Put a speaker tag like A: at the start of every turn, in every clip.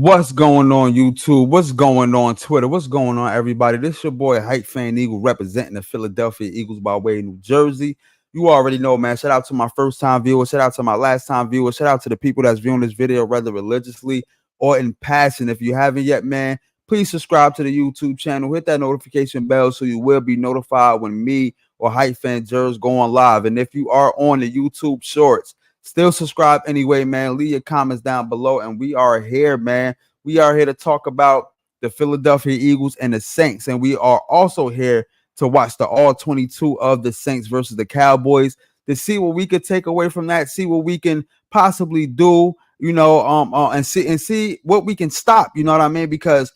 A: What's going on YouTube? What's going on Twitter? What's going on everybody? This your boy Hype Fan Eagle representing the Philadelphia Eagles by way of New Jersey. You already know, man. Shout out to my first time viewers. Shout out to my last time viewers. Shout out to the people that's viewing this video rather religiously or in passion. If you haven't yet, man, please subscribe to the YouTube channel. Hit that notification bell so you will be notified when me or Hype Fan Jers go on live. And if you are on the YouTube Shorts, still subscribe anyway, man. Leave your comments down below. And we are here, man. We are here to talk about the Philadelphia Eagles and the Saints. And we are also here to watch the All-22 of the Saints versus the Cowboys to see what we could take away from that, see what we can possibly do, you know, and see what we can stop, you know what I mean? Because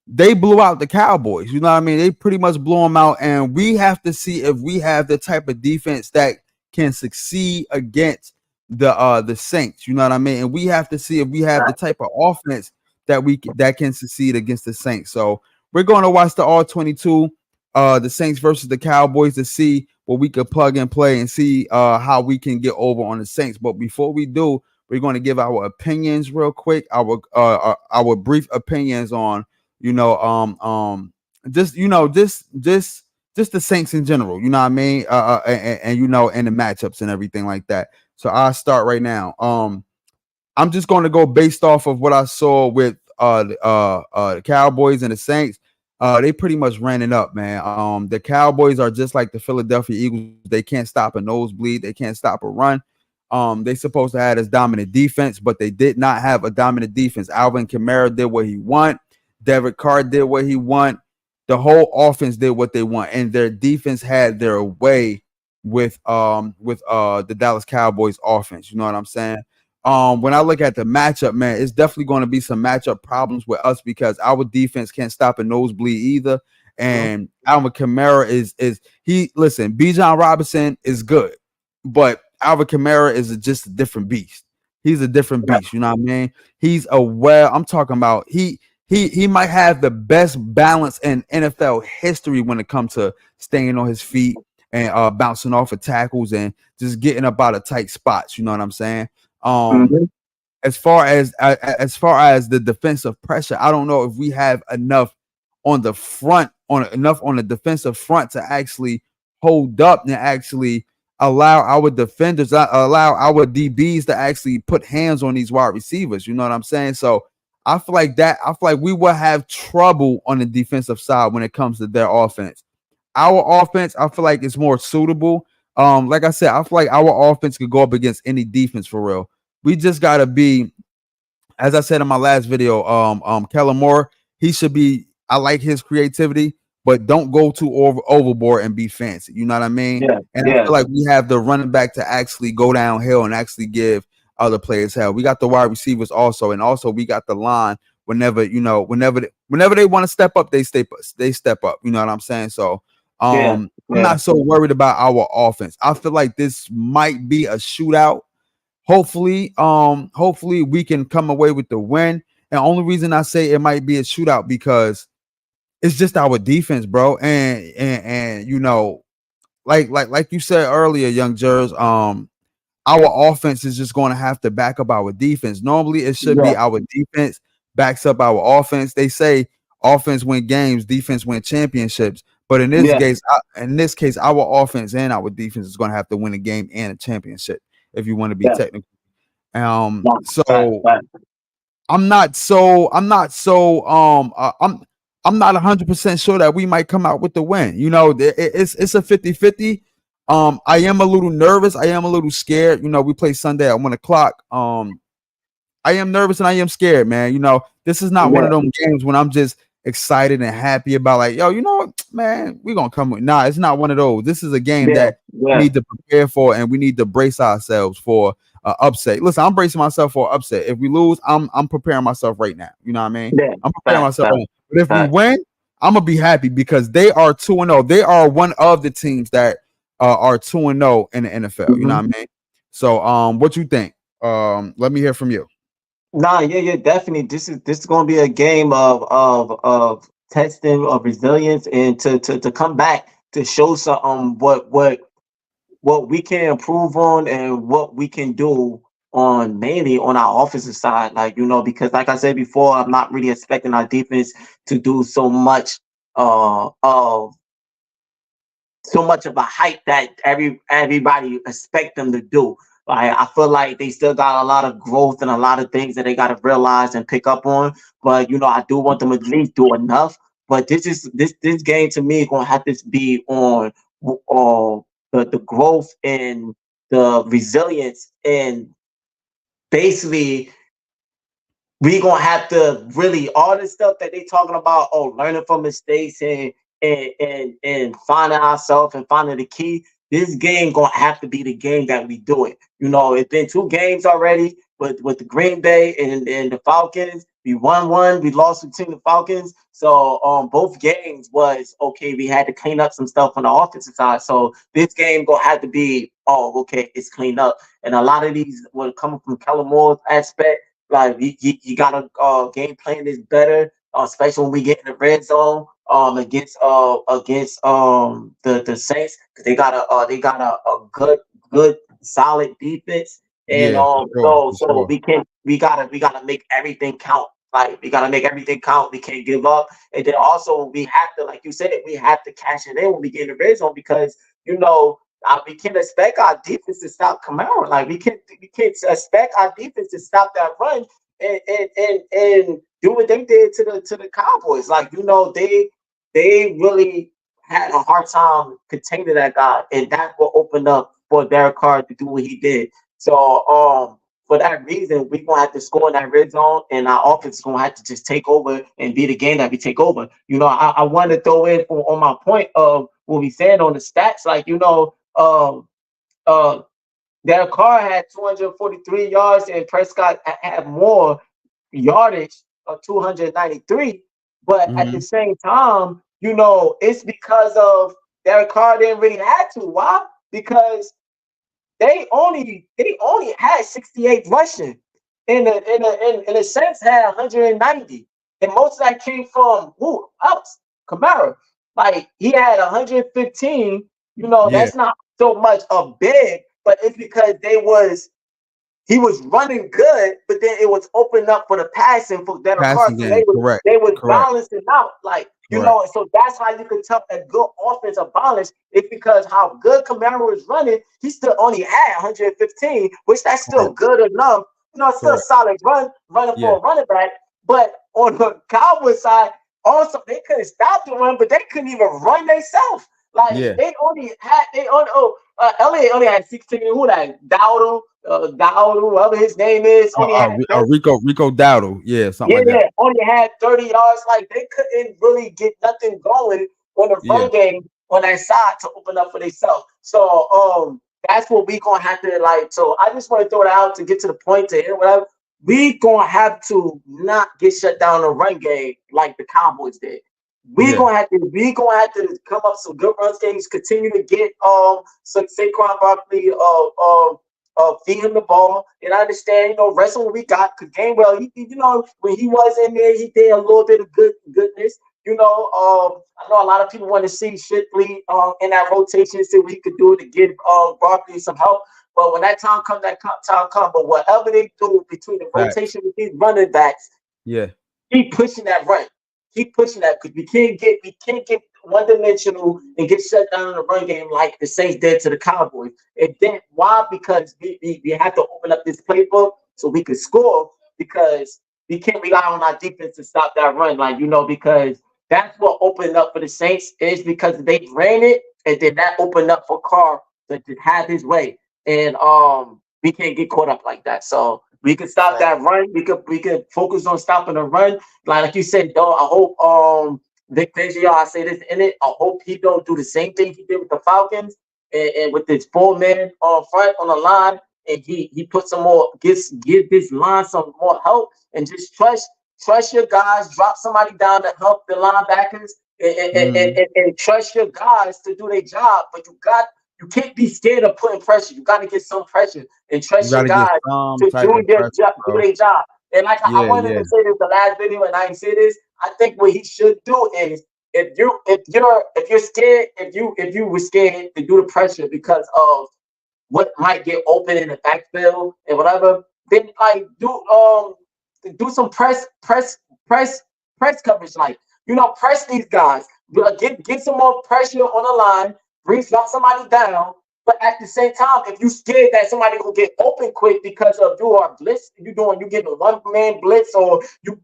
A: they blew out the Cowboys, you know what I mean? They pretty much blew them out, and we have to see if we have the type of defense that can succeed against the Saints, you know what I mean? And we have to see if we have the type of offense that can succeed against the Saints. So we're going to watch the All-22, the Saints versus the Cowboys, to see what we could plug and play and see how we can get over on the Saints. But before we do, we're going to give our opinions real quick, our brief opinions on, you know, just the Saints in general, you know what I mean? And you know, and the matchups and everything like that. So I'll start right now. I'm just going to go based off of what I saw with the Cowboys and the Saints. They pretty much ran it up, man. The Cowboys are just like the Philadelphia Eagles. They can't stop a nosebleed. They can't stop a run. They supposed to have this dominant defense, but they did not have a dominant defense. Alvin Kamara did what he want. Derek Carr did what he want. The whole offense did what they want, and their defense had their way with the Dallas Cowboys offense. You know what I'm saying? When I look at the matchup, man, it's definitely going to be some matchup problems with us because our defense can't stop a nosebleed either. And Alvin Kamara listen, Bijan Robinson is good, but Alvin Kamara is just a different beast. He's a different beast. You know what I mean? I'm talking about he might have the best balance in NFL history when it comes to staying on his feet and bouncing off of tackles and just getting up out of tight spots. You know what I'm saying? As far as the defensive pressure, I don't know if we have enough on the defensive front to actually hold up and actually allow our defenders, allow our DBs to actually put hands on these wide receivers. You know what I'm saying? So I feel like we will have trouble on the defensive side when it comes to their offense. Our offense, I feel like it's more suitable. Like I said, I feel like our offense could go up against any defense for real. We just gotta be, as I said in my last video, Kellen Moore, he should be. I like his creativity, but don't go too overboard and be fancy. You know what I mean? Yeah, and I feel like we have the running back to actually go downhill and actually give other players hell. We got the wide receivers also, and also we got the line. Whenever they want to step up, they step up. You know what I'm saying? So I'm not so worried about our offense. I feel like this might be a shootout. Hopefully we can come away with the win. And the only reason I say it might be a shootout because it's just our defense, bro. And you know, like you said earlier, Young Jers, our offense is just going to have to back up our defense. Normally, it should be our defense backs up our offense. They say offense win games, defense win championships. But in this case, our offense and our defense is going to have to win a game and a championship if you want to be technical. So I'm not 100% sure that we might come out with the win. You know, it's a 50-50. I am a little nervous. I am a little scared. You know, we play Sunday at 1:00. I am nervous and I am scared, man. You know, this is not one of them games when I'm just excited and happy about like, yo, you know, man, we're gonna come with. Nah, it's not one of those. This is a game that we need to prepare for, and we need to brace ourselves for upset. Listen, I'm bracing myself for upset. If we lose, I'm preparing myself right now. You know what I mean? I'm preparing myself. But if we win, I'm gonna be happy because they are 2-0. They are one of the teams that are 2-0 in the NFL. You know what I mean? So, what you think? Let me hear from you.
B: Nah, yeah, definitely. This is going to be a game of testing of resilience and to come back to show some what we can improve on and what we can do on mainly on our offensive side. Like, because like I said before, I'm not really expecting our defense to do so much of a hype that everybody expect them to do. Like, I feel like they still got a lot of growth and a lot of things that they got to realize and pick up on. But I do want them to at least do enough. But this game to me gonna have to be on the growth and the resilience, and basically we gonna have to really all the stuff that they talking about, learning from mistakes and finding ourselves and finding the key. This game gonna have to be the game that we do it. It's been two games already with the Green Bay and the Falcons. We won one, we lost between the Falcons. So both games was okay. We had to clean up some stuff on the offensive side. So this game gonna have to be, okay, it's cleaned up. And a lot of these were coming from Kellen Moore's aspect. Like, you gotta game plan is better, especially when we get in the red zone against the Saints, because they got a good solid defense. And
A: Yeah, for sure,
B: so
A: for
B: so
A: sure.
B: we gotta make everything count. Like, we gotta make everything count. We can't give up. And then also we have to, like you said, we have to cash it in when we get in the red zone, because we can't expect our defense to stop Kamara. Like, we can't expect our defense to stop that run and do what they did to the Cowboys. Like, they really had a hard time containing that guy, and that will open up for Derek Carr to do what he did. So for that reason, we're gonna have to score in that red zone, and our offense is gonna have to just take over and be the game that we take over. I want to throw in on my point of what we said on the stats. Like, uh, Derek Carr had 243 yards, and Prescott had more yardage of 293. But at the
A: Hmm.
B: same time, it's because of Derek Carr didn't really have to. Why? Because they only had 68 rushing, and the Saints had 190, and most of that came from who else? Kamara. Like, he had 115.
A: Yeah,
B: That's not so much a big, but it's because he was running good, but then it was opening up for the passing for Derek Carr.
A: passing
B: So
A: game. Correct,
B: they was
A: correct,
B: balancing out. Like,
A: correct,
B: so that's how you could tell a good offensive balance. It's because how good Camaro was running, he still only had 115, which that's still
A: correct,
B: good enough. It's still a
A: correct.
B: solid running
A: Yeah,
B: for a running back. But on the Cowboys side, also they couldn't stop the run, but they couldn't even run themselves. Like,
A: yeah.
B: Elliott only had 16. Who that? Dowdle, whatever his name is, only had 30.
A: Rico Dowdle. Yeah, something
B: Yeah,
A: like that.
B: yeah, only had 30 yards. Like, they couldn't really get nothing going on the
A: Yeah,
B: run game on that side to open up for themselves. So that's what we gonna have to, like. So I just want to throw it out to get to the point to hear whatever. We gonna have to not get shut down in the run game like the Cowboys did.
A: yeah,
B: We gonna have to come up some good run games, continue to get some Saquon Barkley feed him the ball. And I understand, wrestling what we got, because Gainwell, when he was in there, he did a little bit of goodness. I know a lot of people want to see Shipley in that rotation, see what he could do to give Barkley some help. But when that time comes, time comes. But whatever they do between the
A: facts.
B: rotation with these running backs,
A: Yeah,
B: keep pushing that run. Keep pushing that, because we can't get one dimensional and get shut down in the run game like the Saints did to the Cowboys. And then why? Because we have to open up this playbook so we can score, because we can't rely on our defense to stop that run. Like, because that's what opened up for the Saints, is because they ran it, and then that opened up for Carr to have his way. And we can't get caught up like that. So we can stop
A: fact.
B: that run. We could focus on stopping the run. Like you said, though, I hope Vic Fangio, I say this in it, I hope he don't do the same thing he did with the Falcons, and with this 4-man on front on the line, and he put some more, give this line some more help, and just trust your guys, drop somebody down to help the linebackers,
A: Hmm.
B: and trust your guys to do their job. But you can't be scared of putting pressure. You got to get some pressure, and
A: You
B: trust
A: got
B: your
A: to get
B: guys
A: some
B: to
A: type of pressure,
B: do
A: bro.
B: their job. And like I
A: Yeah,
B: wanted
A: yeah,
B: to say this the last video, and I didn't say this. I think what he should do is, if you're scared, if you were scared to do the pressure because of what might get open in the backfield and whatever. Then like do some press press coverage, like press these guys, get some more pressure on the line, drop somebody down. But at the same time, if you scared that somebody will get open quick because of you are blitz, you giving one man blitz, or you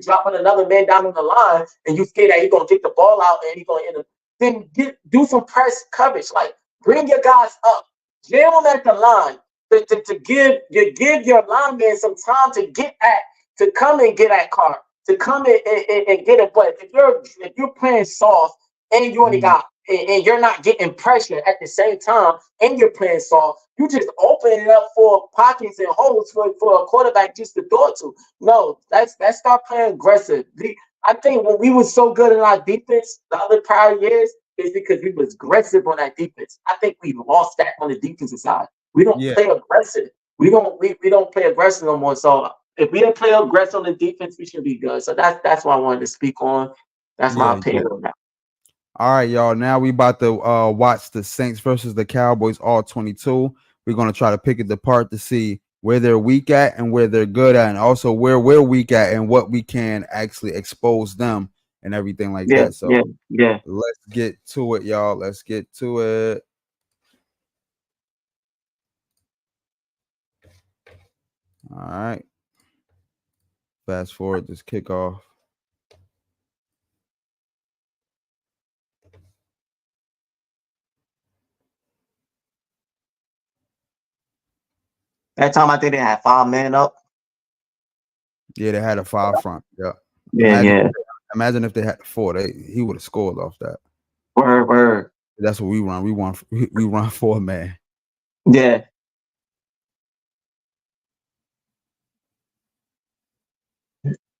B: dropping another man down on the line, and you scared that he's gonna get the ball out and he's gonna end up. Then do some press coverage, like bring your guys up, jam them at the line to give your lineman some time to come and get at Carr, to come and get it. But if you're playing soft and you only got and you're not getting pressure at the same time and you're playing soft, you just open it up for pockets and holes for a quarterback just to throw it to. No, let's start playing aggressive. I think when we were so good in our defense the other prior years is because we was aggressive on that defense. I think we lost that on the defensive side. We don't
A: Yeah.
B: play aggressive. We don't play aggressive no more. So if we don't play aggressive on the defense, we should be good. So that's what I wanted to speak on. That's my opinion on that.
A: All right, y'all. Now we about to watch the Saints versus the Cowboys, all 22. We're gonna try to pick it apart to see where they're weak at and where they're good at, and also where we're weak at and what we can actually expose them and everything like that. So let's get to it, y'all. Let's get to it. All right. Fast forward this kickoff.
B: That time I think they had 5 men up.
A: Yeah, they had a 5 front. Yeah. Imagine if they had 4. He would have scored off that.
B: Word.
A: That's what we run. We run 4 man.
B: Yeah.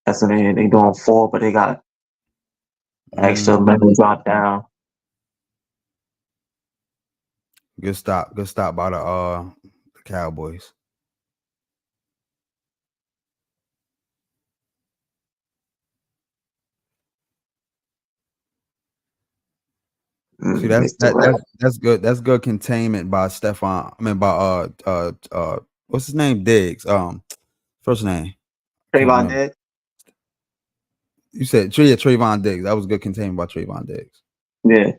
B: That's what they doing 4, but they got extra men drop down.
A: Good stop by the Cowboys. See, that's good. That's good containment by Stephon. I mean by what's his name? Diggs. First name.
B: Trayvon Diggs.
A: You said Trayvon Diggs. That was good containment by Trayvon Diggs.
B: Yeah.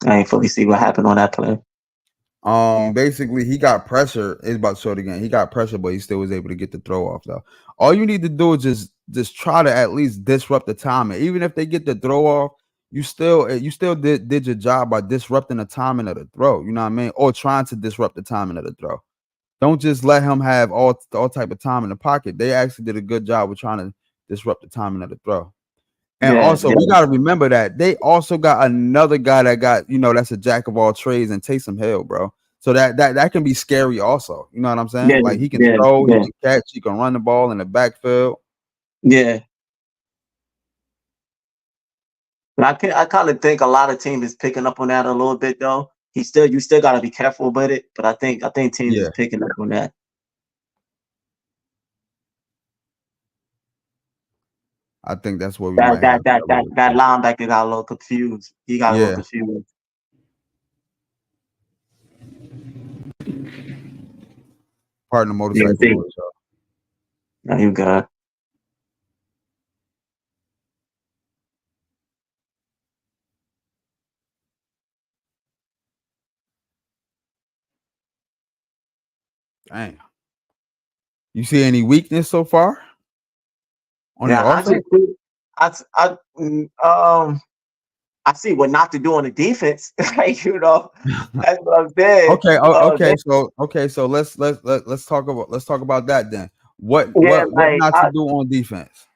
B: I ain't fully see what happened on that play.
A: Basically he got pressure. It's about to show it again. He got pressure, but he still was able to get the throw off though. All you need to do is just try to at least disrupt the timing. Even if they get the throw off, you still did your job by disrupting the timing of the throw. You know what I mean? Or trying to disrupt the timing of the throw. Don't just let him have all type of time in the pocket. They actually did a good job with trying to disrupt the timing of the throw. And we got to remember that they also got another guy that got, that's a jack of all trades, and Taysom Hill, bro. So that can be scary also. You know what I'm saying?
B: Yeah,
A: like he can throw, he can catch, he can run the ball in the backfield.
B: Yeah. But I kind of think a lot of teams is picking up on that a little bit though. You still got to be careful about it, but I think teams is picking up on that.
A: I think that's what we
B: that linebacker got a little confused. He got a little confused.
A: Pardon the motorcycle.
B: No, you got.
A: Dang. You see any weakness so far on the offense?
B: I see what not to do on the defense. That's what I'm saying.
A: So let's talk about that then. What not to do on defense?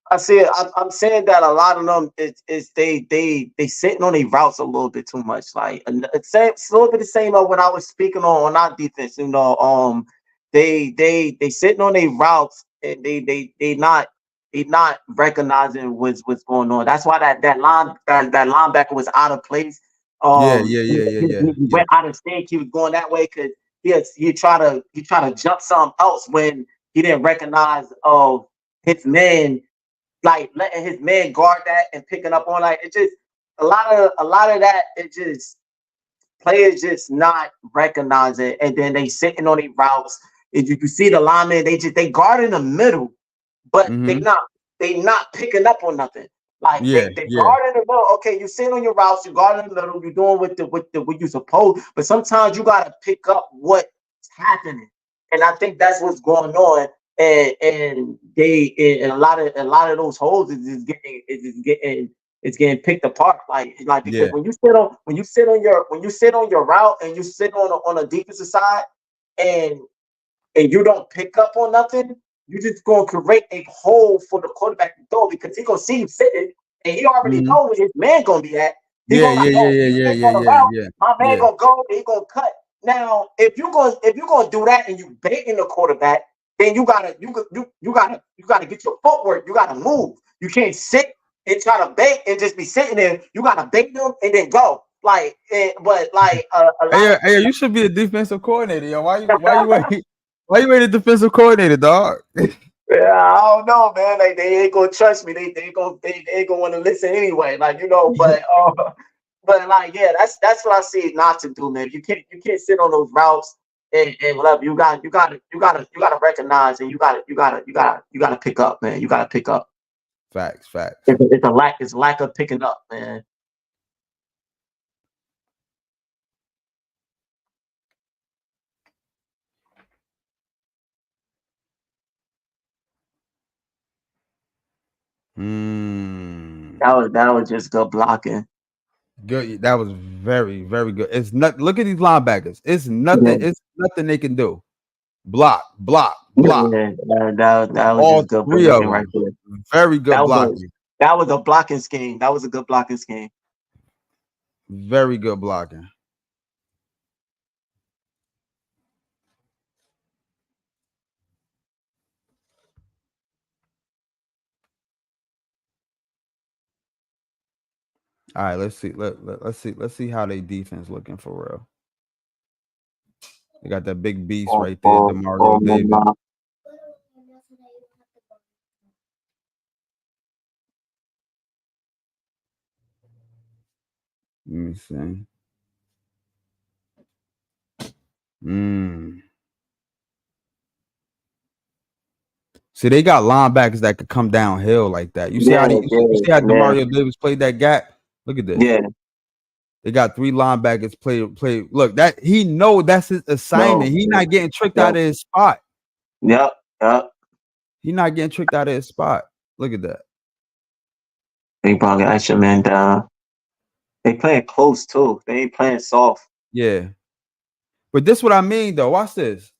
B: I'm saying that a lot of them is they sitting on their routes a little bit too much. Like it's a little bit the same of what I was speaking on our defense. They sitting on their routes and they not recognizing what's going on. That's why that linebacker was out of place. He went out of sync. He was going that way because he try to jump something else when he didn't recognize his man, like letting his man guard that and picking up on, like, it just a lot of that, it just players just not recognizing, and then they sitting on their routes. If you can see the linemen, they guard in the middle, but
A: Mm-hmm.
B: they not picking up on nothing. Like
A: Yeah,
B: they
A: yeah,
B: guard in the middle. Okay, you sit on your routes, you guard in the middle, you're doing with the what you supposed, but sometimes you gotta pick up what's happening. And I think that's what's going on. And a lot of those holes is getting picked apart. Like because
A: yeah.
B: when you sit on your route and you sit on a defensive side and you don't pick up on nothing, you just gonna create a hole for the quarterback to throw because he gonna see you sitting and he already
A: Mm-hmm.
B: know where his man gonna be at. He
A: Yeah,
B: gonna
A: yeah,
B: like,
A: yeah,
B: oh,
A: yeah,
B: he
A: yeah,
B: sitting
A: yeah,
B: on the
A: yeah,
B: route.
A: yeah,
B: My man
A: yeah.
B: gonna go and he gonna cut. Now, if you gonna do that and you baiting the quarterback, then you gotta get your footwork. You gotta move. You can't sit and try to bait and just be sitting there. You gotta bait them and then go. But like a
A: Hey,
B: lot of
A: hey, you should be a defensive coordinator, yo. Why you wait? Why you ain't a defensive coordinator, dog?
B: Yeah, I don't know, man. Like they ain't gonna trust me. They ain't gonna want to listen anyway. But like yeah, that's what I see not to do, man. You can't sit on those routes and whatever. You gotta recognize and you gotta pick up, man. You gotta pick up.
A: Facts, facts.
B: It's a lack of picking up, man. That
A: Hmm.
B: was that was just good blocking.
A: Good. That was very, very good. It's not. Look at these linebackers. It's nothing.
B: Yeah,
A: It's nothing they can do. Block, block, block.
B: yeah, that was
A: All
B: just good
A: three of
B: blocking right
A: them.
B: there.
A: Very
B: That
A: good
B: was a
A: blocking.
B: that was a blocking scheme. That was a good blocking scheme.
A: Very good blocking. All right, let's see. Let's see. Let's see how they defense looking for real. They got that big beast
B: Oh,
A: right there,
B: oh, oh,
A: Demario Davis.
B: mama.
A: Let me see. Mm. See, they got linebackers that could come downhill like that. You see how
B: Yeah,
A: you
B: yeah,
A: see how
B: yeah,
A: Demario Davis played that gap? Look at this.
B: yeah.
A: They got three linebackers play. Look, that he know that's his assignment.
B: No,
A: He not getting tricked out
B: yep,
A: of his spot.
B: yep, yep.
A: He not getting tricked out of his spot. Look at that.
B: They brought the extra man down. They playing close too. They ain't playing soft.
A: Yeah. But this what I mean though. Watch this.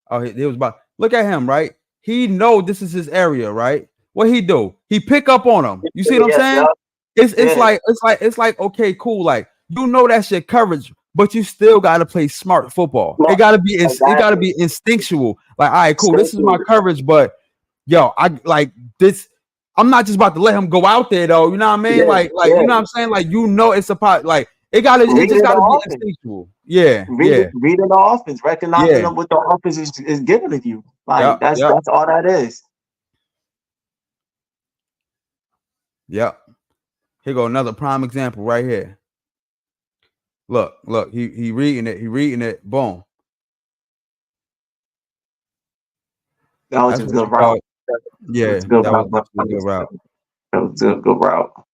A: Oh, he was about look at him, right? He know this is his area, right? What he do? He pick up on him. You see what I'm
B: Yeah,
A: saying?
B: yep,
A: It's
B: yeah.
A: like okay, cool. Like you know that's your coverage, but you still gotta play smart football.
B: Smart.
A: It gotta
B: Exactly.
A: be instinctual. Like, all right, cool. This is my
B: Safety.
A: coverage, but yo, I like this. I'm not just about to let him go out there though. You know what I mean?
B: Yeah,
A: Like you
B: yeah.
A: know what I'm saying? Like it's a pot. Like it just
B: Reading the
A: gotta be
B: offense.
A: instinctual. Yeah,
B: Reading,
A: yeah,
B: reading the offense. Recognizing
A: yeah.
B: what the offense is giving to you. Like
A: Yep,
B: that's
A: yep,
B: that's all that is.
A: yep. Here go another prime example right here. Look. He reading it. He reading it. Boom.
B: That was
A: That's
B: just
A: what
B: a
A: you
B: good route.
A: call.
B: That was
A: Yeah,
B: a good
A: that was
B: route.
A: definitely a good route.
B: That was a good route.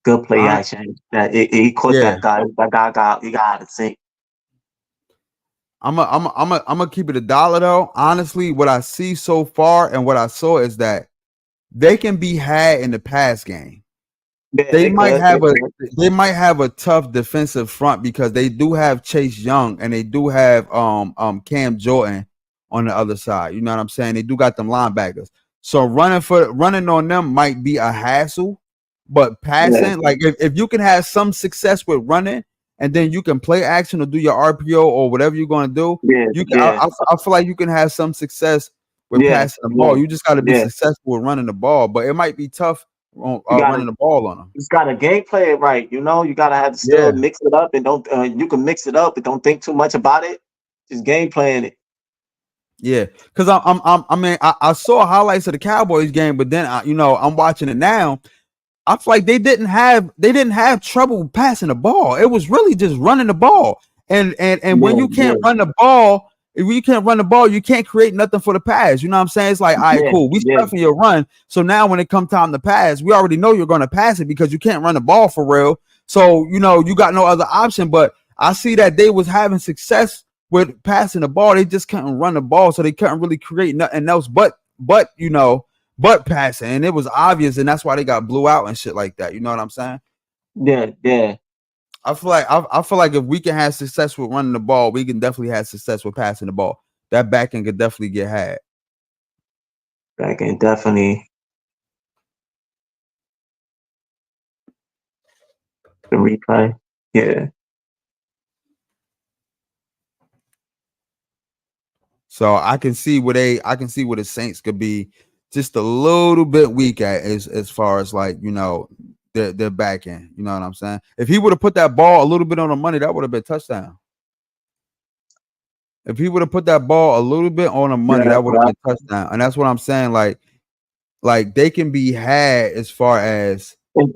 B: Good play
A: I
B: action. He caught
A: yeah.
B: that guy. That guy got he got out of sync.
A: I'm gonna keep it $1 though. Honestly, what I see so far and what I saw is that they can be had in the pass game.
B: Yeah,
A: They
B: they
A: might
B: could. They
A: have a
B: could.
A: they might have a tough defensive front because they do have Chase Young and they do have Cam Jordan on the other side. You know what I'm saying? They do got them linebackers. So running on them might be a hassle, but
B: Yeah,
A: passing, like if you can have some success with running and then you can play action or do your RPO or whatever you're gonna do,
B: yeah,
A: you can
B: yeah,
A: I feel like you can have some success with
B: yeah,
A: passing the
B: yeah,
A: ball. You just got to be
B: yeah.
A: successful with running the ball, but it might be tough
B: You gotta
A: running the ball on them.
B: just gotta gameplay it right. You gotta have to still
A: Yeah,
B: mix it up and don't. You can mix it up, but don't think too much about it. Just game playing it.
A: Yeah, because I mean, I saw highlights of the Cowboys game, but then I'm watching it now. I feel like they didn't have trouble passing the ball. It was really just running the ball. And when
B: Yeah,
A: you
B: yeah,
A: can't run the ball, if you can't run the ball, you can't create nothing for the pass. You know what I'm saying? It's like, all right,
B: yeah,
A: cool. We
B: yeah,
A: stuffing your run. So now when it comes time to pass, we already know you're gonna pass it because you can't run the ball for real. So you got no other option. But I see that they was having success with passing the ball. They just couldn't run the ball, so they couldn't really create nothing else but passing, and it was obvious, and that's why they got blew out and shit like that. You know what I'm saying?
B: yeah, yeah.
A: I feel like if we can have success with running the ball, we can definitely have success with passing the ball. That back end could definitely get had.
B: I can definitely the replay. Yeah,
A: So I can see where the Saints could be just a little bit weak at as far as like their back end. You know what I'm saying? If he would have put that ball a little bit on the money, that would have been touchdown. If he would have put that ball a little bit on the money,
B: yeah.
A: that would have been touchdown. And that's what I'm saying. Like they can be had as far as
B: It's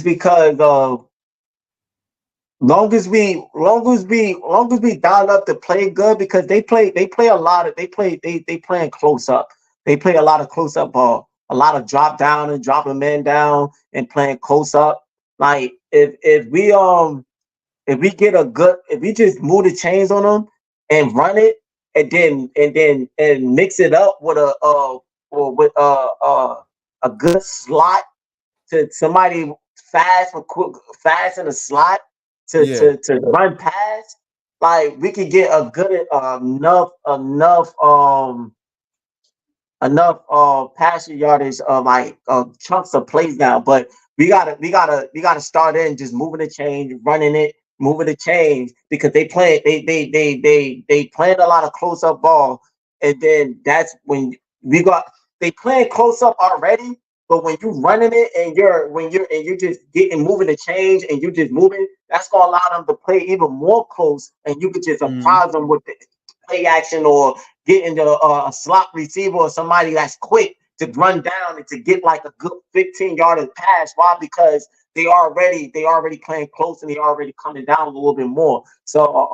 B: because of long as we dial up to play good because they play a lot of they playing close up. They play a lot of close up ball, a lot of drop down and dropping men down and playing close up. Like if we get a good if we just move the chains on them and run it and mix it up with a good slot to somebody fast or quick, fast in the slot
A: yeah,
B: to run past, like we could get a good enough passing yardage like chunks of plays now. But we gotta start in just moving the change, running it, moving the change because they playing a lot of close up ball, and then that's when we got they playing close up already. But when you running it and you're just getting moving the change and you just moving, that's gonna allow them to play even more close, and you could just
A: mhm,
B: surprise them with the play action or getting a slot receiver or somebody that's quick to run down and to get like a good 15-yard pass. Why? Because they already playing close and they already coming down a little bit more. So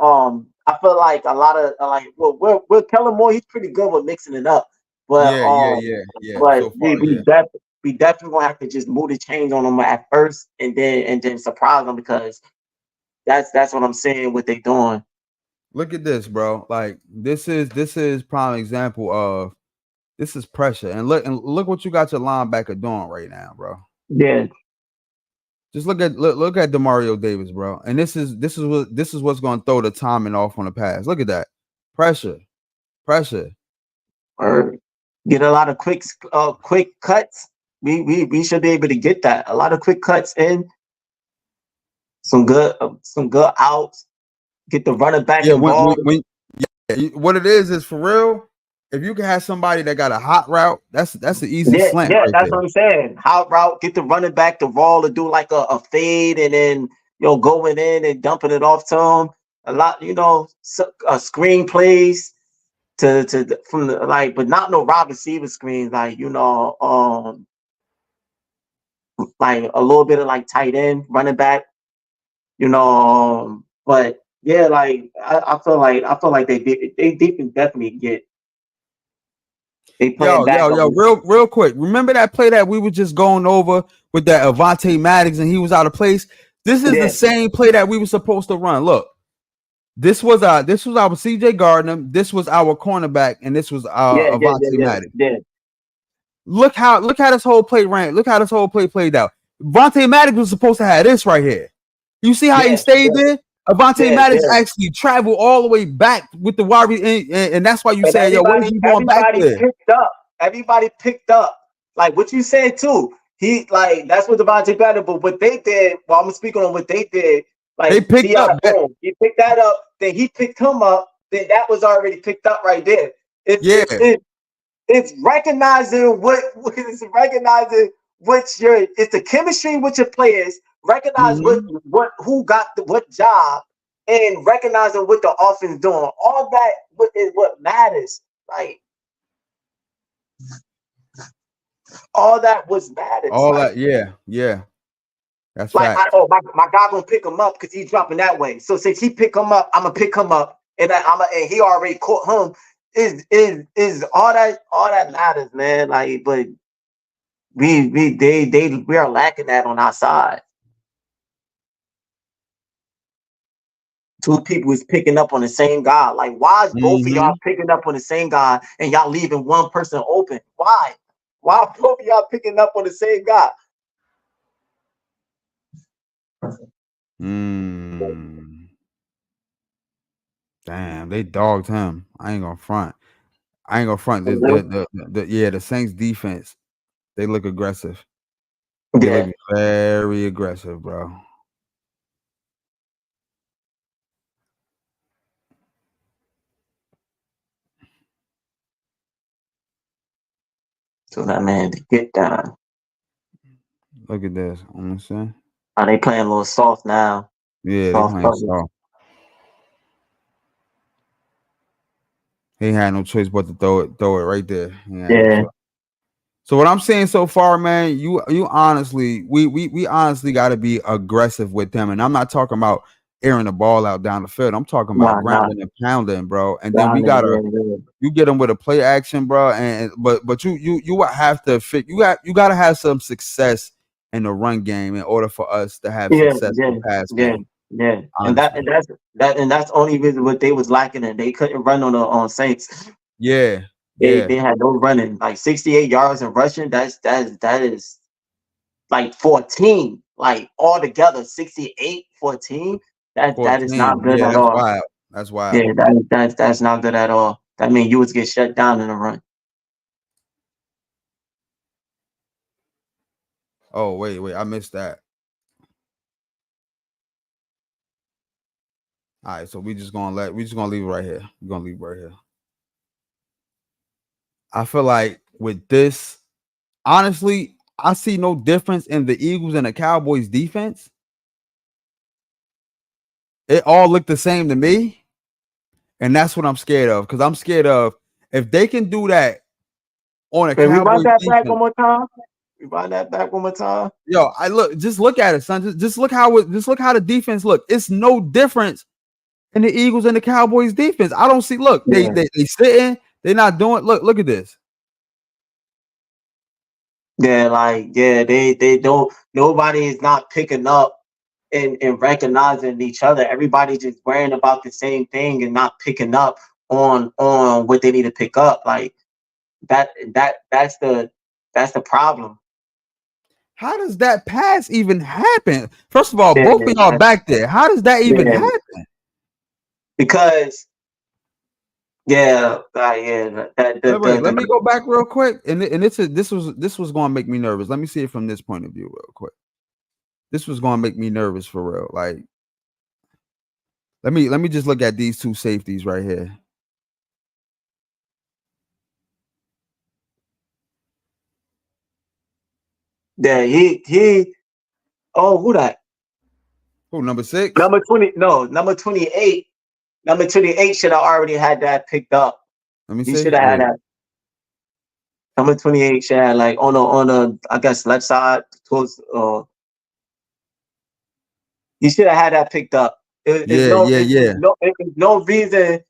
B: I feel like a lot of like we're Kellen Moore, he's pretty good with mixing it up. But
A: yeah, yeah, yeah, yeah.
B: but
A: So far, yeah.
B: we definitely gonna have to just move the change on them at first and then surprise them because that's what I'm saying what they doing.
A: Look at this, bro. Like this is prime example of this is pressure. And look what you got your linebacker doing right now, bro.
B: Yeah,
A: Just look at Demario Davis, bro. And this is what's going to throw the timing off on the pass. Look at that pressure, pressure.
B: or get a lot of quick cuts. We should be able to get that. A lot of quick cuts in, some good outs. Get the running back
A: Yeah,
B: involved.
A: what it is for real. If you can have somebody that got a hot route, that's an easy
B: Yeah,
A: slant
B: yeah,
A: right
B: that's
A: there.
B: what I'm saying. Hot route, get the running back to roll to do like a fade, and then going in and dumping it off to him. A lot, screen plays from the like, but not no wide receiver screens. Like like a little bit of like tight end, running back. But yeah, like I feel like they can definitely get they playing back up.
A: Yo, real quick. Remember that play that we were just going over with that Avante Maddox and he was out of place? This is the
B: Yeah,
A: same play that we were supposed to run. Look, this was our CJ Gardner, this was our cornerback, and this was
B: yeah,
A: our
B: yeah, yeah,
A: Avante
B: yeah,
A: Maddox.
B: yeah.
A: Look how this whole play ran. Look how this whole play played out. Avante Maddox was supposed to have this right here. You see how he
B: Yeah,
A: stayed there? Avante
B: yeah,
A: Maddox
B: yeah.
A: actually traveled all the way back with the wide, and that's why you
B: And
A: said, "Yo, what is he doing back
B: everybody
A: there?"
B: picked up. Everybody picked up. Like what you said too. He like that's what Devontae better. But what they did, well, I'm speaking on what they did.
A: They
B: Like
A: picked
B: Ti,
A: up that.
B: boom, he picked that up. Then he picked him up. Then that was already picked up right there. It's
A: Yeah.
B: it's it, it's recognizing it's recognizing it's the chemistry with your players. Recognize
A: Mhm.
B: what who got what job and recognizing what the offense doing. All that is what matters. Like all that was matters.
A: All that, yeah. That's
B: Like
A: facts.
B: my guy gonna pick him up because he's dropping that way. So since he pick him up, I'm gonna pick him up, and and he already caught him. Is all that matters, man. Like, but we are lacking that on our side. Two people is picking up on the same guy. Like, why is both of y'all
A: Mm-hmm.
B: picking up on the same guy and y'all leaving one person open? Why? Why are both of y'all picking up on the same guy?
A: Mm. Damn, they dogged him. I ain't gonna front. I ain't gonna front. The Saints defense, they look aggressive. They look
B: Yeah.
A: very aggressive, bro.
B: So that man to get down.
A: Look at this. I'm saying.
B: Are they playing a little soft now?
A: Yeah, they
B: Soft
A: playing
B: coverage.
A: soft. He had no choice but to throw it right there. He had no
B: Yeah.
A: choice. So what I'm saying so far, man, you honestly, we honestly got to be aggressive with them, and I'm not talking about airing the ball out down the field. I'm talking about
B: Nah, nah.
A: grounding and pounding, bro. And then we
B: Down there,
A: gotta
B: yeah.
A: you get them with a play action, bro. And but you would have to fit. You got to have some success in the run game in order for us to have
B: Yeah,
A: success in
B: yeah,
A: the pass
B: yeah,
A: game.
B: yeah.
A: Honestly,
B: And that's only reason what they was lacking and they couldn't run on Saints.
A: yeah,
B: They
A: yeah.
B: had no running. Like 68 yards in rushing, that is like 14. Like altogether 68, 14. That is not
A: 14.
B: good
A: Yeah,
B: at
A: that's
B: all.
A: wild. That's wild.
B: Yeah, that's not good at all. That means you would get shut down in the run.
A: Oh wait, I missed that. All right, so we just gonna leave it right here. We're gonna leave it right here. I feel like with this, honestly, I see no difference in the Eagles and the Cowboys defense. It all looked the same to me, and that's what I'm scared of. Because I'm scared of if they can do that on a
B: Can we run
A: Cowboys
B: that back one
A: defense.
B: more time? We run that back one more time.
A: Yo, just look at it, son. Just look how the defense look. It's no difference in the Eagles and the Cowboys defense. I don't see. Look,
B: Yeah.
A: they sitting. They're not doing. Look at this.
B: Yeah, like they don't. Nobody is not picking up and recognizing each other. Everybody just worrying about the same thing and not picking up on what they need to pick up. Like that's the problem.
A: How does that pass even happen? First of all,
B: Yeah,
A: both of y'all back there. How does that even
B: yeah.
A: happen?
B: Because yeah,
A: Wait, let me go back real quick. And this was going to make me nervous. Let me see it from this point of view real quick. This was going to make me nervous for real. Like, let me just look at these two safeties right here.
B: yeah, he oh who that?
A: Who, number 6?
B: Number 20, no, number 28. Number 28 should have already had that picked up.
A: Let me
B: He
A: see.
B: should have had
A: Wait.
B: that. Number 28 should have like on the I guess left side towards you should have had that picked up.
A: Yeah, yeah, yeah.
B: It's no reason.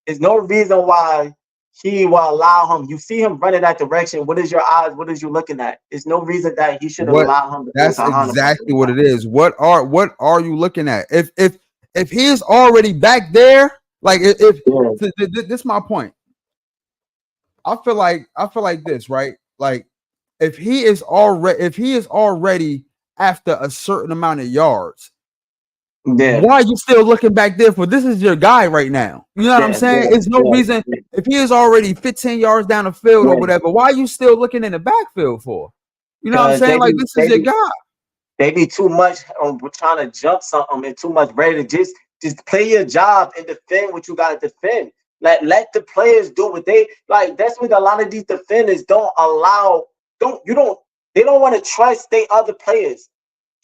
B: There's no reason why he will allow him. You see him running that direction. What is your eyes? What is you looking at? There's no reason that he should
A: What
B: allow him to go
A: That's
B: behind him.
A: exactly what it is. What are you looking at? If he is already back there, like if
B: Yeah,
A: this is my point. I feel like this, right? Like if he is already after a certain amount of yards,
B: yeah,
A: why are you still looking back there for? This is your guy right now. You know what I'm
B: yeah,
A: saying?
B: yeah,
A: It's no reason
B: yeah,
A: if he is already 15 yards down the field or
B: yeah.
A: whatever. Why are you still looking in the backfield for? You know what I'm
B: Because
A: saying? Like this is your guy.
B: they be too much on trying to jump something and too much ready to just play your job and defend what you got to defend. Let the players do what they like. That's what a lot of these defenders don't allow. Don't they don't want to trust their other players.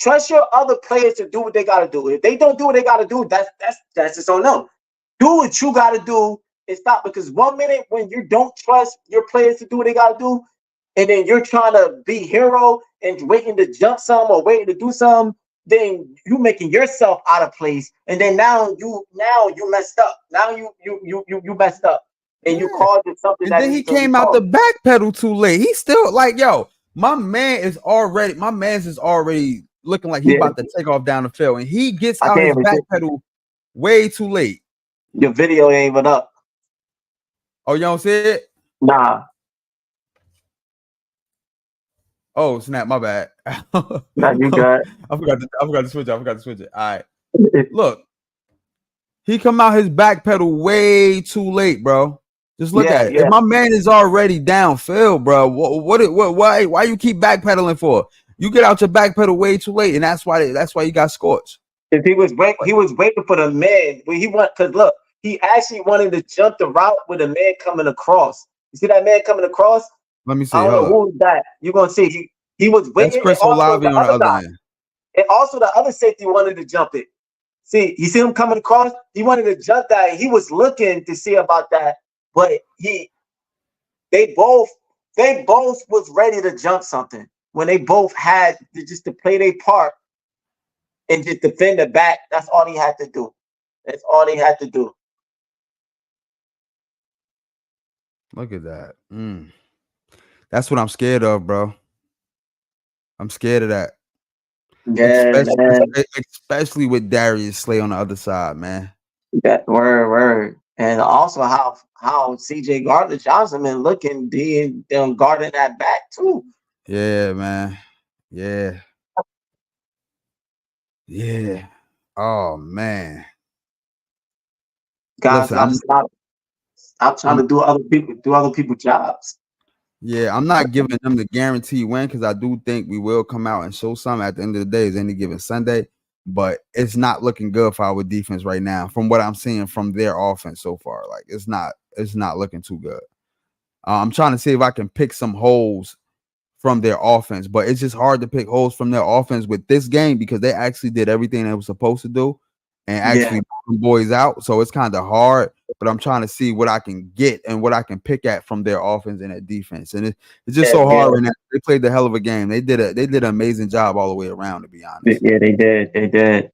B: Trust your other players to do what they gotta do. If they don't do what they gotta do, that's just on them. Do what you gotta do and stop. Because 1 minute when you don't trust your players to do what they gotta do, and then you're trying to be hero and waiting to jump some or waiting to do something, then you making yourself out of place. And then now you messed up. Now you messed up. And you
A: Yeah.
B: caused it something
A: And
B: that
A: then he
B: isn't to be
A: came out the
B: caused.
A: back pedal too late. He's still like, yo, my man's is already looking like he
B: Yeah,
A: about to take off down the field. And he gets
B: I
A: out his
B: can't
A: back
B: even.
A: pedal way too late.
B: Your video ain't even up.
A: Oh, you don't see it?
B: Nah,
A: Oh, snap, my bad.
B: nah, you
A: I
B: got.
A: forgot to switch it. I forgot to switch it. All right. Look, he come out his back pedal way too late, bro. Just look
B: Yeah,
A: at it. If
B: yeah.
A: my man is already downfield, bro, why you keep backpedaling for? You get out your back pedal way too late, and that's why you got scorched.
B: Cause he was waiting for the man. When he want, cause look, he actually wanted to jump the route with a man coming across. You see that man coming across?
A: Let me
B: I
A: see.
B: don't know
A: Hold up.
B: who's that. You're gonna see. He was
A: That's
B: waiting, and
A: Chris
B: also
A: Olave
B: the
A: on the
B: other
A: other
B: guy,
A: end.
B: and also the other safety wanted to jump it. See, you see him coming across. He wanted to jump that. He was looking to see about that, but they both they both was ready to jump something when they both had just to play their part and just defend the back. That's all he had to do. That's all he had to do.
A: Look at that. That's what I'm scared of, bro. I'm scared of that.
B: Yeah,
A: Especially,
B: man.
A: especially with Darius Slay on the other side, man.
B: That word. And also how CJ Gardner Johnson been looking being them guarding that back too.
A: Yeah, man. Yeah. Yeah. Oh man.
B: Guys,
A: Listen,
B: gotta stop trying
A: I'm
B: to do other people jobs.
A: yeah, I'm not giving them the guarantee win because I do think we will come out and show some at the end of the day is any given Sunday, but it's not looking good for our defense right now from what I'm seeing from their offense so far. Like it's not looking too good. I'm trying to see if I can pick some holes from their offense, but it's just hard to pick holes from their offense with this game because they actually did everything they were supposed to do and
B: Yeah,
A: actually brought boys out. So it's kind of hard, but I'm trying to see what I can get and what I can pick at from their offense and their defense. And it's just
B: yeah,
A: so
B: yeah,
A: hard right now. They played the hell of a game. They did an amazing job all the way around, to be honest.
B: yeah. They did. They did.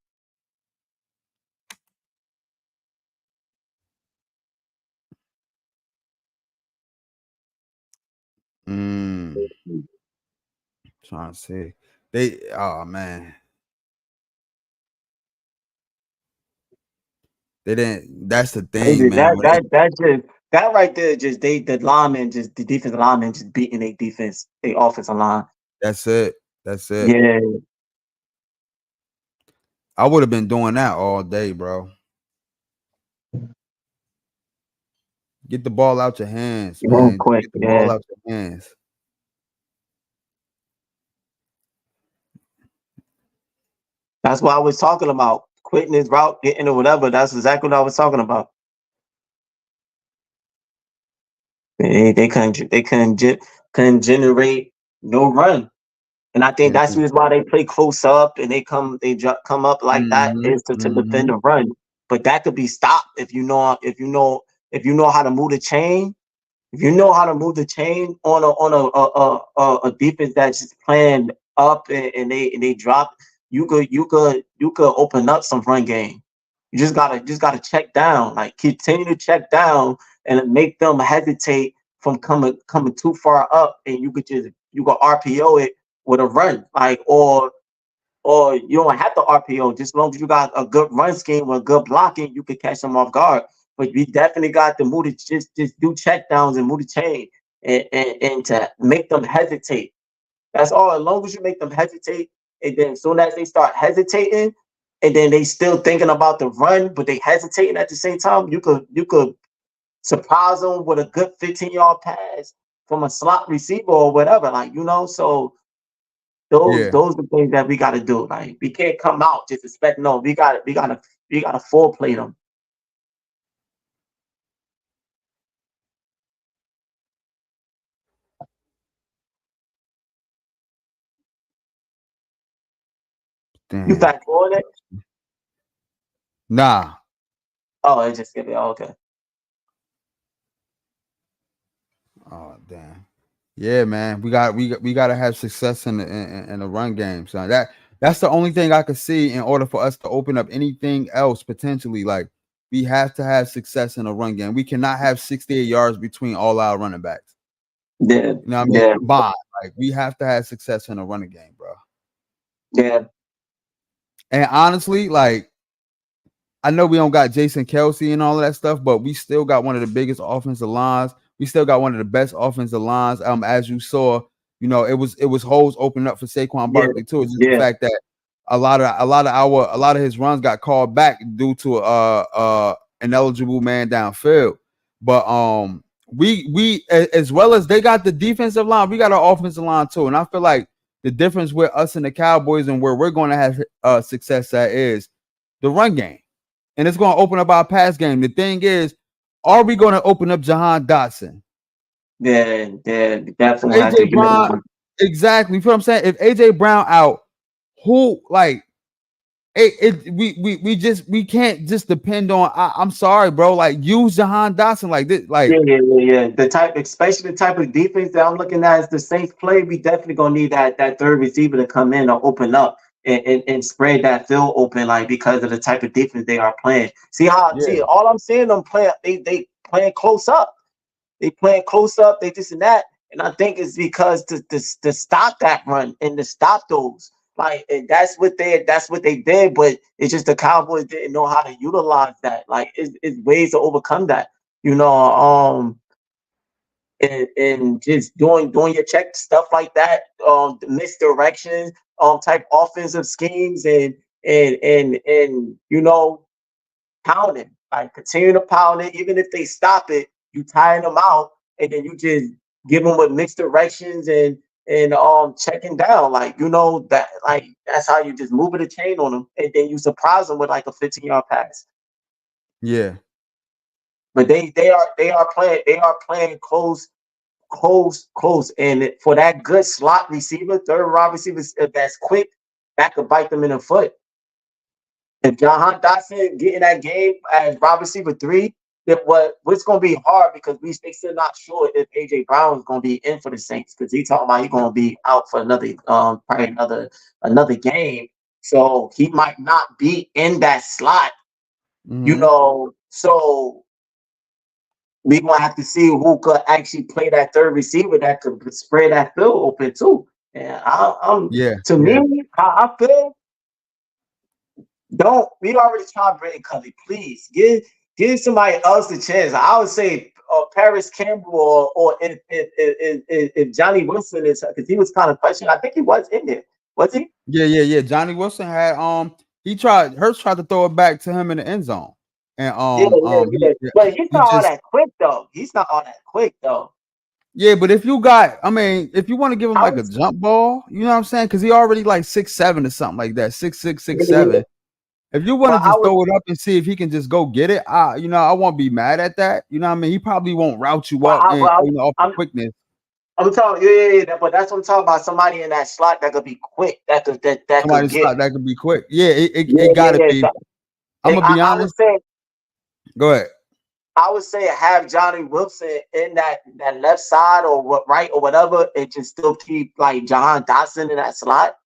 A: Mm, trying to see. Oh man. They didn't. That's the thing, man.
B: That right there just the linemen just the defensive linemen just beating their defense, their offensive line.
A: That's it. That's it.
B: Yeah,
A: I would have been doing that all day, bro. Get the ball out your hands,
B: real
A: man.
B: quick.
A: Get the ball
B: Yeah.
A: out your hands.
B: That's what I was talking about. Quitting his route, getting or whatever. That's exactly what I was talking about. They couldn't generate no run. And I think that's the reason why they play close up and come up like that
A: Mm-hmm.
B: is to defend
A: Mm-hmm.
B: the run. But that could be stopped if you know how to move the chain. If you know how to move the chain on a defense that's just playing up and they drop, you could open up some run game. You just gotta check down, like continue to check down and make them hesitate from coming too far up, and you could RPO it with a run, like or you don't have to RPO. Just as long as you got a good run scheme or good blocking, you can catch them off guard. But we definitely got to move to just do check downs and move the chain and to make them hesitate. That's all. As long as you make them hesitate, and then as soon as they start hesitating, and then they still thinking about the run, but they hesitating at the same time, you could surprise them with a good 15-yard pass from a slot receiver or whatever. So those
A: Yeah.
B: those are things that we got to do. Like we can't come out just expect no. We got to full play them. You
A: Damn.
B: fast forward it?
A: Nah.
B: Oh, it just give it. Oh, okay.
A: Oh damn. Yeah, man. We got to have success in the run game. So that's the only thing I could see in order for us to open up anything else potentially. Like we have to have success in the run game. We cannot have 68 yards between all our running backs.
B: Yeah,
A: You know what I mean?
B: yeah,
A: Combined. Like we have to have success in the running game, bro.
B: yeah,
A: And honestly, like I know we don't got Jason Kelsey and all of that stuff, but we still got one of the biggest offensive lines. We still got one of the best offensive lines. As you saw, it was holes opening up for Saquon
B: yeah,
A: Barkley too. It's just the
B: yeah,
A: fact that a lot of his runs got called back due to an eligible man downfield. But we as well as they got the defensive line, we got our offensive line too. And I feel like the difference with us and the Cowboys and where we're going to have success at is the run game, and it's going to open up our pass game. The thing is, are we going to open up Jahan Dotson?
B: yeah, yeah. Definitely have to
A: AJ Brown,
B: utilize.
A: exactly. You feel what I'm saying? If AJ Brown out, who like we can't just depend on. I'm sorry, bro. Like use Jahan Dotson like this.
B: Yeah,
A: Like
B: yeah, yeah, yeah. The type, especially the type of defense that I'm looking at is the Saints play. We definitely gonna need that third receiver to come in or open up and spread that field open, like because of the type of defense they are playing.
A: yeah,
B: All I'm seeing them playing, they playing close up. They playing close up. They this and that, and I think it's because to stop that run and to stop those. Like and that's what they did, but it's just the Cowboys didn't know how to utilize that. Like it's ways to overcome that. You know, and just doing your check stuff like that, the misdirections, type offensive schemes and pounding, like continue to pound it, even if they stop it, you tire them out, and then you just give them with mixed directions and checking down, like that, like that's how you just moving the chain on them, and then you surprise them with like a 15-yard pass.
A: yeah,
B: But they are playing close, and for that good slot receiver, third wide receiver that's quick, that could bite them in the foot. If Jahan Dotson get in that game as wide receiver three, then what's going to be hard because they still not sure if AJ Brown is going to be in for the Saints because he talking about he's going to be out for another probably another game, so he might not be in that slot.
A: mm-hmm.
B: So we gonna have to see who could actually play that third receiver that could spread that field open too. And I'm
A: Yeah,
B: to
A: yeah,
B: me, how I feel, don't we already tried Britton Covey. Please give somebody else the chance. I would say Paris Campbell or if Johnny Wilson is because he was kind of questioned. I think he was in there. Was he?
A: yeah. Johnny Wilson had Hurts tried to throw it back to him in the end zone, and
B: Yeah, yeah,
A: he
B: yeah. But he's
A: he
B: not all
A: just
B: that quick though. He's not all that quick though.
A: yeah. But if you got, I mean, if you want to give him
B: I
A: like a
B: was
A: jump ball, you know what I'm saying? Because he already like 6'7" or something like that, 6'6",
B: yeah,
A: six
B: yeah.
A: seven. If you want
B: But
A: to
B: I
A: just
B: was
A: throw it up and see if he can just go get it, I won't be mad at that. You know what I mean? He probably won't route you
B: but
A: up
B: I,
A: and
B: but
A: off the
B: I'm
A: quickness.
B: I'm talking, yeah. But that's what I'm talking about. Somebody in that slot that could be quick, that
A: Somebody
B: could get,
A: slot that could be quick. Yeah, it
B: yeah, yeah,
A: gotta
B: yeah.
A: be. I'm
B: And
A: gonna be
B: I would
A: honest.
B: say,
A: Go ahead.
B: have Johnny Wilson in that left side or what right or whatever, and just still keep like Jahan Dotson in that slot,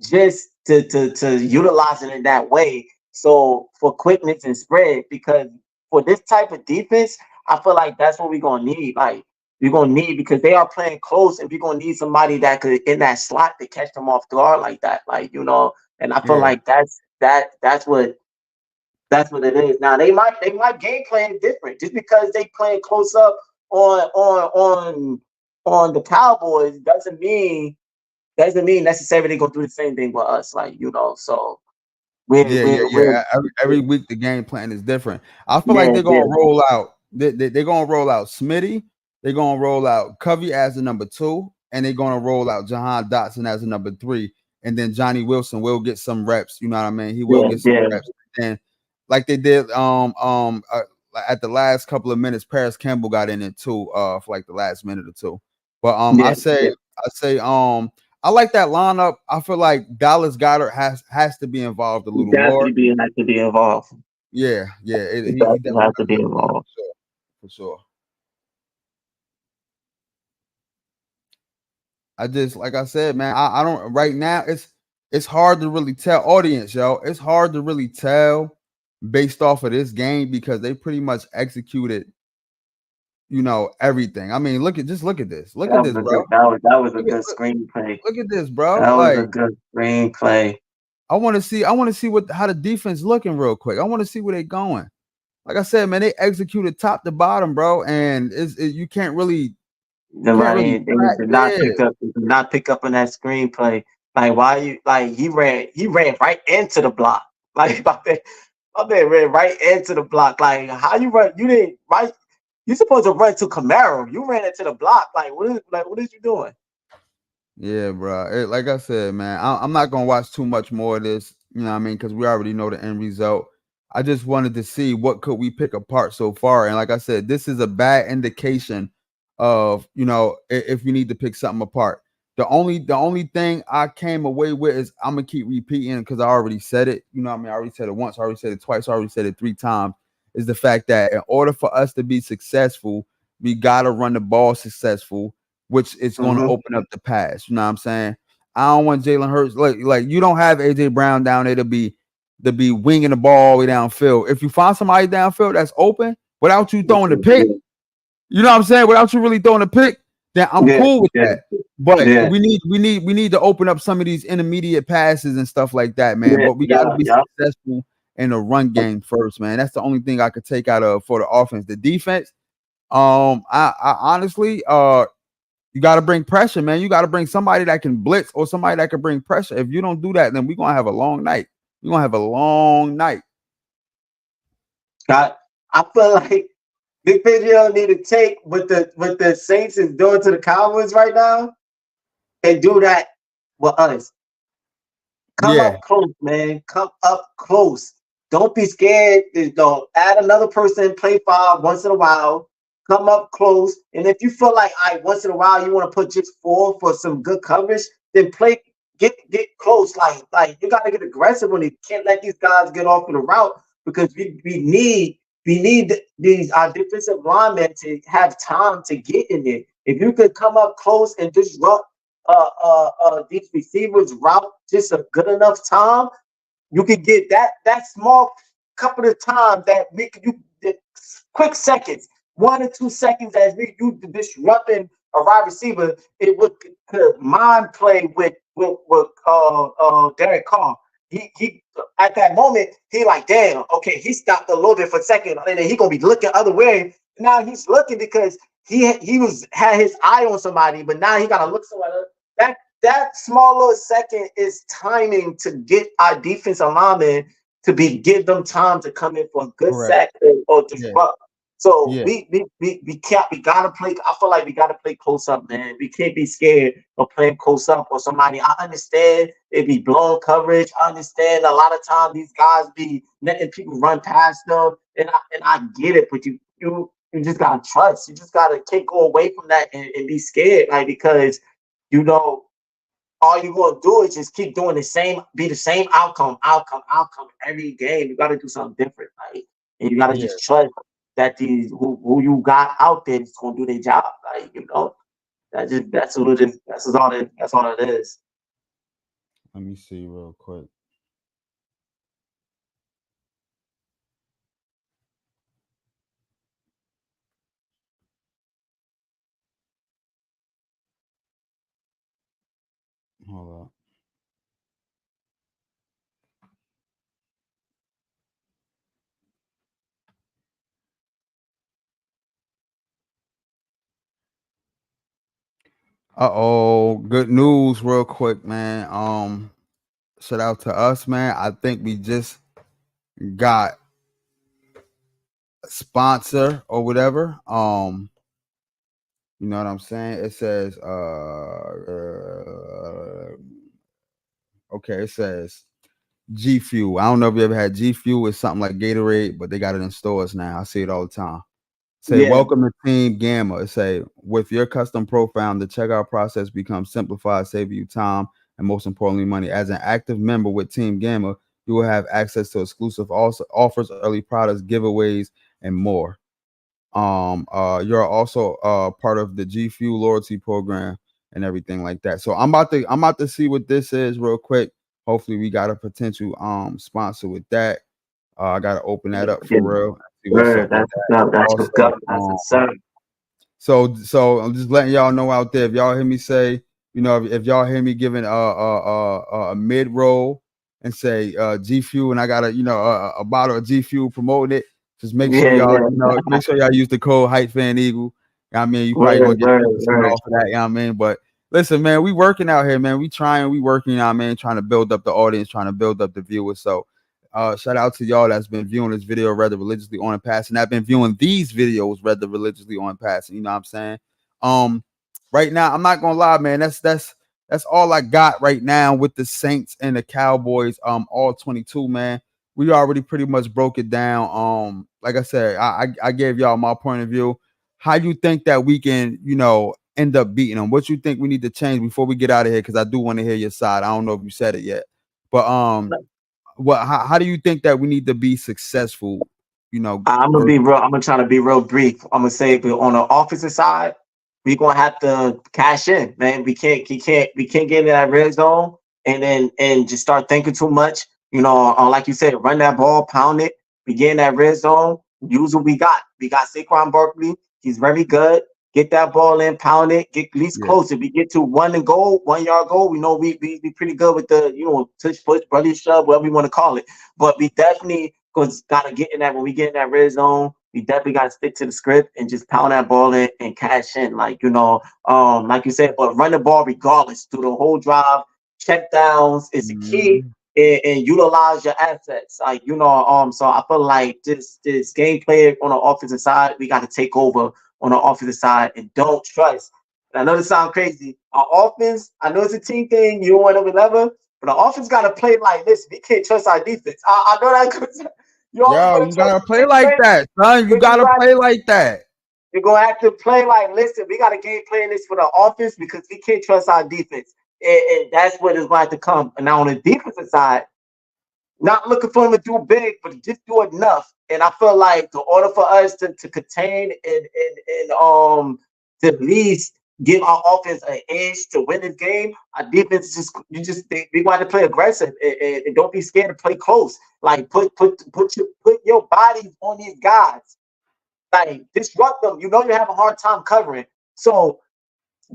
B: just to utilize it in that way. So for quickness and spread, because for this type of defense, I feel like that's what we're gonna need. Like we're gonna need because they are playing close, and we're gonna need somebody that could in that slot to catch them off guard like that. And I feel
A: Yeah,
B: like that's what it is. Now they might game plan different just because they playing close up on the Cowboys doesn't mean necessarily they're gonna do the same thing with us. So we're
A: yeah. Every week the game plan is different. I feel like
B: yeah,
A: they're
B: yeah,
A: gonna roll out. They're gonna roll out Smitty. They're gonna roll out Covey as the number 2, and they're gonna roll out Jahan Dotson as the number 3, and then Johnny Wilson will get some reps. You know what I mean? He will
B: yeah,
A: get some
B: yeah,
A: reps, and like they did at the last couple of minutes, Paris Campbell got in it too for like the last minute or two. But
B: yeah, yeah,
A: I like that lineup. I feel like Dallas Goddard has to be involved a
B: He
A: little more.
B: definitely has to be involved.
A: Yeah, yeah.
B: He
A: He
B: definitely
A: definitely
B: has
A: got
B: to
A: to
B: be
A: be involved
B: involved.
A: for sure. I just like I said, man. I don't right now. It's hard to really tell audience, yo. It's hard to really tell based off of this game because they pretty much executed, everything. I mean, look at this. Look at this, bro.
B: That was a
A: Look at
B: good
A: look,
B: screenplay.
A: look at this, bro.
B: That was a
A: Like
B: good screenplay.
A: I want to see how the defense looking real quick. I want to see where they going. Like I said, man, they executed top to bottom, bro, and you can't really
B: They
A: track there.
B: did not pick up on that screenplay. Like why you like he ran right into the block. Like my man ran right into the block. Like how you run? You didn't right. You supposed to run to Camaro. You ran into the block. Like what is you doing?
A: Yeah, bro. Like I said, man, I'm not gonna watch too much more of this. You know what I mean? Because we already know the end result. I just wanted to see what could we pick apart so far. And like I said, this is a bad indication of if you need to pick something apart. The only thing I came away with is I'm gonna keep repeating because I already said it. You know what I mean? I already said it once, I already said it twice, I already said it 3 times. Is the fact that in order for us to be successful, we gotta run the ball successful, which is going to
B: Mm-hmm.
A: open up the pass. You know what I'm saying? I don't want Jalen Hurts like you don't have AJ Brown down there to be winging the ball all the way downfield. If you find somebody downfield that's open without you throwing the pick, you know what I'm saying? Without you really throwing the pick, then I'm
B: Yeah,
A: cool with
B: yeah,
A: that. But
B: yeah,
A: we need to open up some of these intermediate passes and stuff like that, man.
B: yeah,
A: But we got to
B: yeah,
A: be
B: yeah.
A: successful in the run game first, man. That's the only thing I could take out of for the offense. The defense, I honestly, you got to bring pressure, man. You got to bring somebody that can blitz or somebody that can bring pressure. If you don't do that, then we're gonna have a long night. We're gonna have a long night.
B: I feel like Big Video need to take what the Saints is doing to the Cowboys right now and do that with us. Come
A: Yeah,
B: up close, man. Come up close. Don't be scared. Don't add another person, play 5 once in a while. Come up close. And if you feel like once in a while you want to put just 4 for some good coverage, then get close. Like you gotta get aggressive when you can't let these guys get off of the route because we need these our defensive linemen to have time to get in there. If you could come up close and disrupt these receivers route just a good enough time, you can get that small couple of times that make you the quick seconds, 1 or 2 seconds as you disrupting a wide receiver. It would could mind play with Derek Carr. He at that moment he like damn okay he stopped a little bit for a second and then he gonna be looking other way. Now he's looking because he had his eye on somebody, but now he gotta look somewhere else. That small little second is timing to get our defensive linemen to give them time to come in for a good
A: correct.
B: sack or
A: Yeah,
B: disrupt. So
A: yeah,
B: we gotta play. I feel like we gotta play close up, man. We can't be scared of playing close up or somebody. I understand it be blown coverage. I understand a lot of times these guys be letting people run past them, and I get it. But you just gotta trust. You just gotta can't go away from that and be scared, like because you know all you gonna do is just keep doing be the same outcome every game. You gotta do something different, right? And you gotta
A: yeah.
B: just trust that these who you got out there is gonna do their job. Like, that's what it is. That's all it is.
A: Let me see real quick. Hold up. Good news, real quick, man. Shout out to us, man. I think we just got a sponsor or whatever. You know what I'm saying? It says okay, it says G Fuel. I don't know if you ever had G Fuel. It's something like Gatorade, but they got it in stores now. I see it all the time. Say
B: Yeah,
A: welcome to Team Gamma. It say with your custom profile, the checkout process becomes simplified, saving you time and most importantly money. As an active member with Team Gamma, you will have access to exclusive also offers, early products, giveaways, and more. You're also part of the G Fuel loyalty program and everything like that. So I'm about to see what this is real quick. Hopefully we got a potential sponsor with that. I gotta open that up for
B: yeah.
A: real. See what's
B: Word,
A: up with
B: that's
A: that.
B: what's up. That's what's
A: Also,
B: up. That's what's up.
A: so I'm just letting y'all know out there. If y'all hear me say, if y'all hear me giving a mid roll and say G Fuel, and I got a bottle of G Fuel promoting it, just make sure
B: Yeah,
A: y'all
B: yeah.
A: make sure y'all use the code Hype Fan Eagle. You know what I mean, you probably gonna
B: Word,
A: get
B: word,
A: 10%
B: word.
A: off of that. You know what I mean, but listen, man, we working out here, man. We trying, we working. You know what I mean, trying to build up the audience, trying to build up the viewers. So shout out to y'all that's been viewing this video rather religiously on and passing. I've been viewing these videos rather religiously on and passing. You know what I'm saying? Um, right now, I'm not gonna lie, man. That's all I got right now with the Saints and the Cowboys. All 22, man. We already pretty much broke it down. Like I said, I gave y'all my point of view. How you think that we can, end up beating them? What you think we need to change before we get out of here? Because I do want to hear your side. I don't know if you said it yet, but how do you think that we need to be successful?
B: I'm gonna
A: Versus,
B: be real. I'm gonna try to be real brief. I'm gonna say, but on the offensive side, we gonna have to cash in, man. We can't get into that red zone and just start thinking too much. Like you said, run that ball, pound it. We get in that red zone. Use what we got. We got Saquon Barkley. He's very good. Get that ball in, pound it, get at least
A: yeah,
B: close. If we get to 1 and goal, 1 yard goal, we know we be pretty good with the touch push, brother shove, whatever we want to call it. But we definitely gotta get in that when we get in that red zone. We definitely gotta stick to the script and just pound that ball in and cash in. Like you said, but run the ball regardless through the whole drive. Check downs is the key
A: mhm,
B: and utilize your assets. So I feel like this gameplay on the offensive side, we got to take over on the offensive side and don't trust. And I know this sounds crazy. Our offense, I know it's a team thing. You don't want to whatever, but the offense got to play like this. We can't trust our defense. I know that because you always
A: yo,
B: want
A: you
B: to trust
A: gotta play
B: the
A: like
B: defense,
A: that, son. You
B: but
A: gotta play like that.
B: you're gonna have to play like, listen, we got a game plan this for the offense because we can't trust our defense. And that's what is going to come. And now on the defensive side, not looking for him to do big, but just do enough. And I feel like in order for us to contain and to at least give our offense an edge to win this game, our defense we want to play aggressive and don't be scared to play close. Like put your bodies on these guys. Like disrupt them. You know you have a hard time covering. So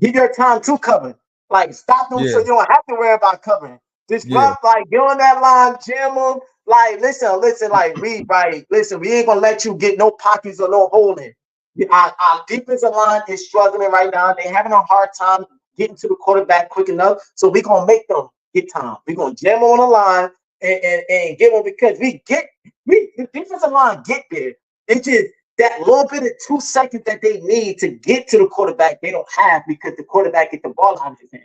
B: give your time to cover. Like stop them so
A: Yeah,
B: you don't have to worry about covering.
A: yeah,
B: Disrupt, like get on that line, jam them. Like listen, like read, right? Listen, we ain't gonna let you get no pockets or no holding. Our defensive line is struggling right now. They're having a hard time getting to the quarterback quick enough. So we're gonna make them get time. We're gonna jam on the line and get them because the defensive line get there. It just that little bit of 2 seconds that they need to get to the quarterback, they don't have because the quarterback get the ball out of his hand.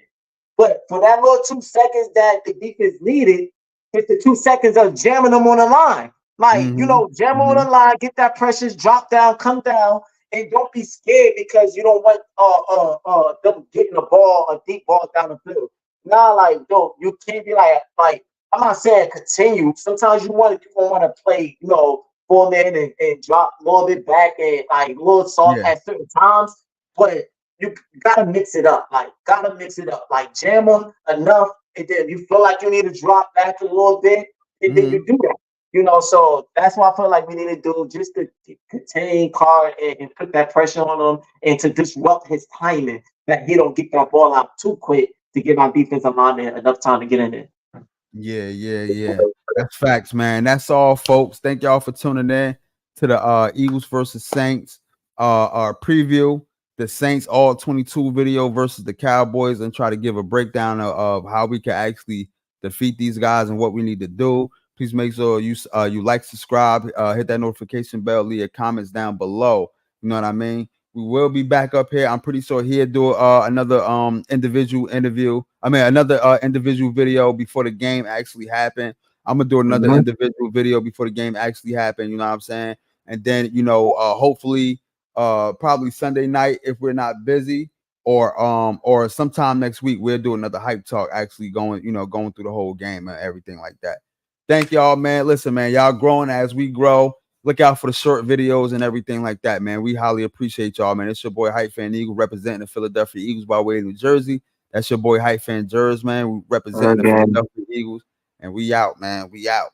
B: But for that little 2 seconds that the defense needed, it's the 2 seconds of jamming them on the line. Like,
A: mm-hmm,
B: jam on
A: mm-hmm,
B: the line, get that pressure, drop down, come down, and don't be scared because you don't want them getting a deep ball down the field. Nah, like, don't you can't be like I'm not saying continue. Sometimes you don't want to play, 4 man and drop a little bit back and like a little soft
A: yeah,
B: at certain times. But you gotta mix it up. Like gotta mix it up. Like jam them enough, and then you feel like you need to drop back a little bit, and then
A: mm-hmm,
B: you do that. So that's what I feel like we need to do just to contain Carr and put that pressure on him and to disrupt his timing that he don't get that ball out too quick to give our defensive lineman enough time to get in there.
A: yeah, yeah, yeah. That's facts, man. That's all, folks. Thank y'all for tuning in to the Eagles versus Saints preview. The Saints all 22 video versus the Cowboys, and try to give a breakdown of how we can actually defeat these guys and what we need to do. Please make sure you like, subscribe, hit that notification bell, leave your comments down below. You know what I mean? We will be back up here. I'm pretty sure he'll do another individual interview. I mean, another individual video before the game actually happened. I'm gonna do another
B: Mhm.
A: individual video before the game actually happened. You know what I'm saying? And then hopefully probably Sunday night if we're not busy, or sometime next week we'll do another hype talk, actually going through the whole game and everything like that. Thank y'all, man. Listen, man, y'all growing as we grow. Look out for the short videos and everything like that, man. We highly appreciate y'all, man. It's your boy Hype Fan Eagle representing the Philadelphia Eagles by way of New Jersey. That's your boy Hype Fan Jers, man. We representing the Philadelphia Eagles, and we out, man. We out.